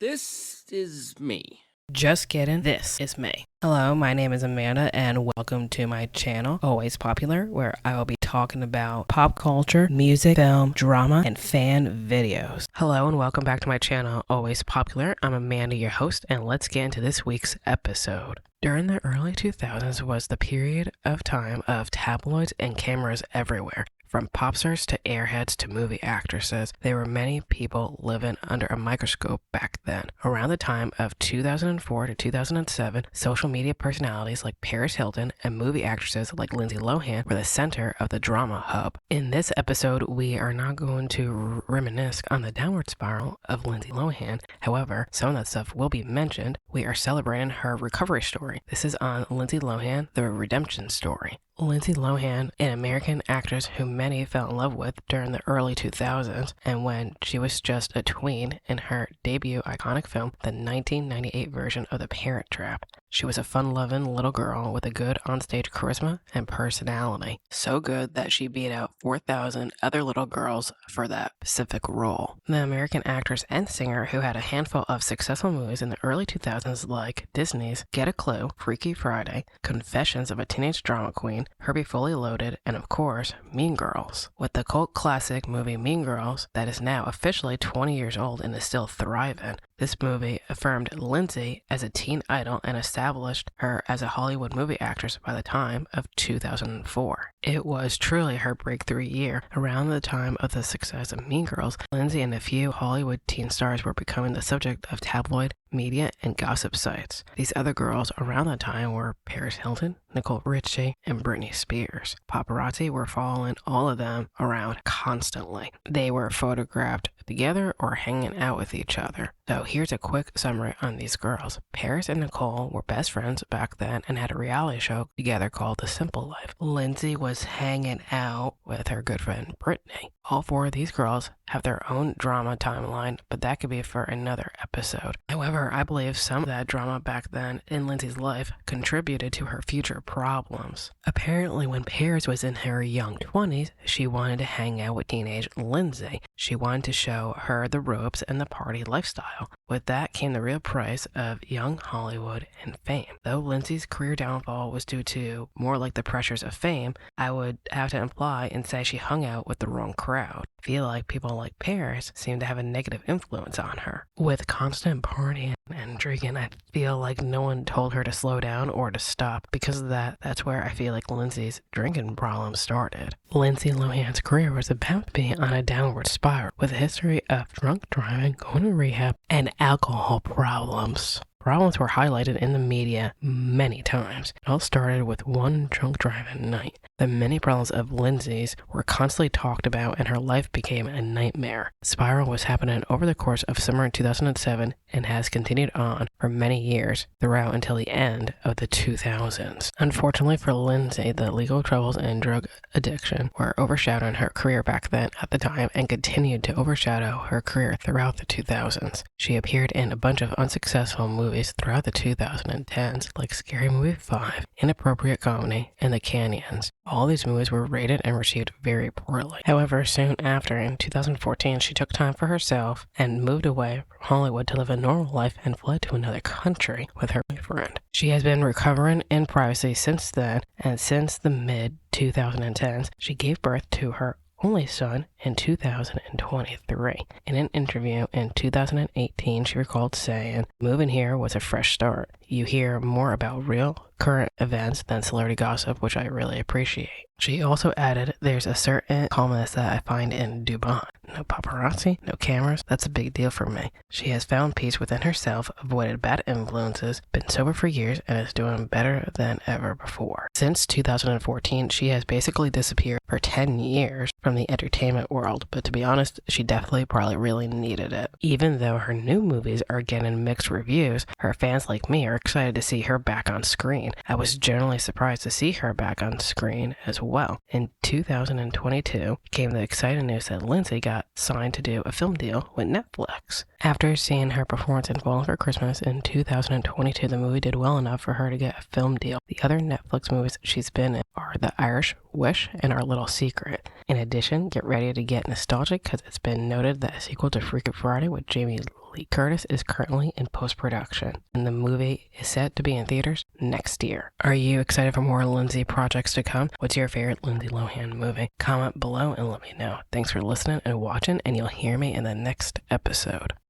This is me. Just kidding, this is me. Hello, my name is Amanda and welcome to my channel, Always Popular, where I will be talking about pop culture, music, film, drama, and fan videos. Hello and welcome back to my channel, Always Popular. I'm Amanda, your host, and let's get into this week's episode. During the early 2000s was the period of time of tabloids and cameras everywhere. From pop stars to airheads to movie actresses, there were many people living under a microscope back then. Around the time of 2004 to 2007, social media personalities like Paris Hilton and movie actresses like Lindsay Lohan were the center of the drama hub. In this episode, we are not going to reminisce on the downward spiral of Lindsay Lohan. However, some of that stuff will be mentioned. We are celebrating her recovery story. This is on Lindsay Lohan, the redemption story. Lindsay Lohan, an American actress who many fell in love with during the early 2000s and when she was just a tween in her debut iconic film, the 1998 version of The Parent Trap. She was a fun-loving little girl with a good onstage charisma and personality. So good that she beat out 4,000 other little girls for that specific role. The American actress and singer who had a handful of successful movies in the early 2000s like Disney's Get a Clue, Freaky Friday, Confessions of a Teenage Drama Queen, Herbie Fully Loaded, and of course, Mean Girls. With the cult classic movie Mean Girls that is now officially 20 years old and is still thriving, this movie affirmed Lindsay as a teen idol and established her as a Hollywood movie actress by the time of 2004. It was truly her breakthrough year. Around the time of the success of Mean Girls, Lindsay and a few Hollywood teen stars were becoming the subject of tabloid, media, and gossip sites. These other girls around that time were Paris Hilton, Nicole Richie, and Britney Spears. Paparazzi were following all of them around constantly. They were photographed together or hanging out with each other. So here's a quick summary on these girls. Paris and Nicole were best friends back then and had a reality show together called The Simple Life. Lindsay was hanging out with her good friend Britney. All four of these girls have their own drama timeline, but that could be for another episode. However, I believe some of that drama back then in Lindsay's life contributed to her future problems. Apparently, when Paris was in her young 20s, she wanted to hang out with teenage Lindsay. She wanted to show her the ropes and the party lifestyle. With that came the real price of young Hollywood and fame. Though Lindsay's career downfall was due to more like the pressures of fame, I would have to imply and say she hung out with the wrong crowd. I feel like people like Paris seem to have a negative influence on her. With constant partying and drinking, I feel like no one told her to slow down or to stop. Because of that, that's where I feel like Lindsay's drinking problem started. Lindsay Lohan's career was about to be on a downward spiral with a history of drunk driving, going to rehab, and alcohol problems. Problems were highlighted in the media many times. It all started with one drunk driving night. The many problems of Lindsay's were constantly talked about and her life became a nightmare. The spiral was happening over the course of summer 2007 and has continued on for many years throughout until the end of the 2000s. Unfortunately for Lindsay, the legal troubles and drug addiction were overshadowing her career back then at the time and continued to overshadow her career throughout the 2000s. She appeared in a bunch of unsuccessful movies throughout the 2010s like Scary Movie 5, Inappropriate Comedy, and The Canyons. All these movies were rated and received very poorly. However, soon after, in 2014, she took time for herself and moved away from Hollywood to live a normal life and fled to another country with her boyfriend. She has been recovering in privacy since then, and since the mid-2010s, she gave birth to her only son in 2023. In an interview in 2018, she recalled saying, "Moving here was a fresh start. You hear more about real, current events than celebrity gossip, which I really appreciate." She also added, "There's a certain calmness that I find in Dubai. No paparazzi, no cameras. That's a big deal for me." She has found peace within herself, avoided bad influences, been sober for years, and is doing better than ever before. Since 2014, she has basically disappeared for 10 years from the entertainment world, but to be honest, she definitely probably really needed it. Even though her new movies are getting mixed reviews, her fans like me are excited to see her back on screen. I was generally surprised to see her back on screen as well. In 2022 came the exciting news that Lindsay got signed to do a film deal with Netflix. After seeing her performance in Falling for Christmas in 2022, the movie did well enough for her to get a film deal. The other Netflix movies she's been in are The Irish Wish and Our Little Secret. In addition, get ready to get nostalgic because it's been noted that a sequel to Freaky Friday with Jamie Lee Curtis is currently in post-production, and the movie is set to be in theaters next year. Are you excited for more Lindsay projects to come? What's your favorite Lindsay Lohan movie? Comment below and let me know. Thanks for listening and watching, and you'll hear me in the next episode.